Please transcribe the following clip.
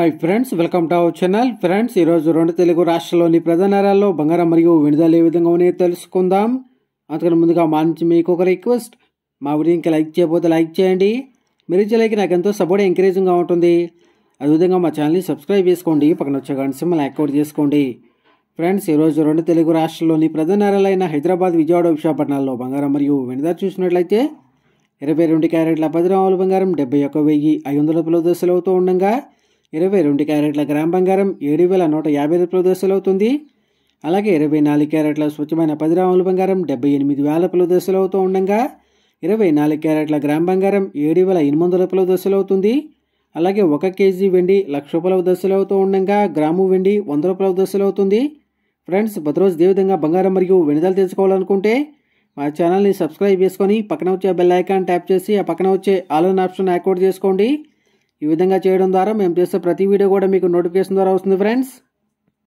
Hi friends, welcome to our channel. Friends, ఈరోజు రెండు తెలుగు రాష్ట్రాల్లోని ప్రధాన నగరాల్లో బంగారం మరియు వెనుదల ఏ విధంగా ఉన్నాయో తెలుసుకుందాం. అంతకన్నా ముందుగా మా నుంచి మీకు ఒక రిక్వెస్ట్, మా వీడియోకి లైక్ చేయకపోతే లైక్ చేయండి. మీరు ఇచ్చే లైక్ నాకు ఎంతో సపోర్ట్ ఎంకరేజింగ్గా ఉంటుంది. అదేవిధంగా మా ఛానల్ని సబ్స్క్రైబ్ చేసుకోండి, పక్కన వచ్చే గంట సింబల్ యాక్టివేట్ చేసుకోండి. ఫ్రెండ్స్, ఈరోజు రెండు తెలుగు రాష్ట్రాల్లోని ప్రధాన నగరాలైన హైదరాబాద్, విజయవాడ, విశాఖపట్నాల్లో బంగారం మరియు వెనుదల చూసినట్లయితే 22 క్యారెట్ల 10 గ్రాముల బంగారం 71,500 రూపాయల దశలు అవుతూ ఉండగా 22 క్యారెట్ల గ్రామ్ బంగారం 7,150 రూపాయల దశలు అవుతుంది. అలాగే 24 క్యారెట్ల స్వచ్ఛమైన 10 గ్రాముల బంగారం 78,000 రూపాయల దశలు అవుతూ ఉండగా 24 క్యారెట్ల గ్రామ్ బంగారం 7,800 రూపాయల దశలు అవుతుంది. అలాగే 1 కేజీ వెండి 1,00,000 రూపాయల దశలు అవుతూ ఉండగా గ్రాము వెండి 100 రూపాయల దశలు అవుతుంది. ఫ్రెండ్స్, ప్రతిరోజు ఇదే విధంగా బంగారం మరియు వెనుదల తెలుసుకోవాలనుకుంటే మా ఛానల్ని సబ్స్క్రైబ్ చేసుకొని పక్కన వచ్చే బెల్ ఐకాన్ ట్యాప్ చేసి ఆ పక్కన వచ్చే ఆల్ అన్ ఆప్షన్ యాక్టివేట్ చేసుకోండి. ఈ విధంగా చేయడం ద్వారా మేము చేసే ప్రతి వీడియో కూడా మీకు నోటిఫికేషన్ ద్వారా వస్తుంది. ఫ్రెండ్స్.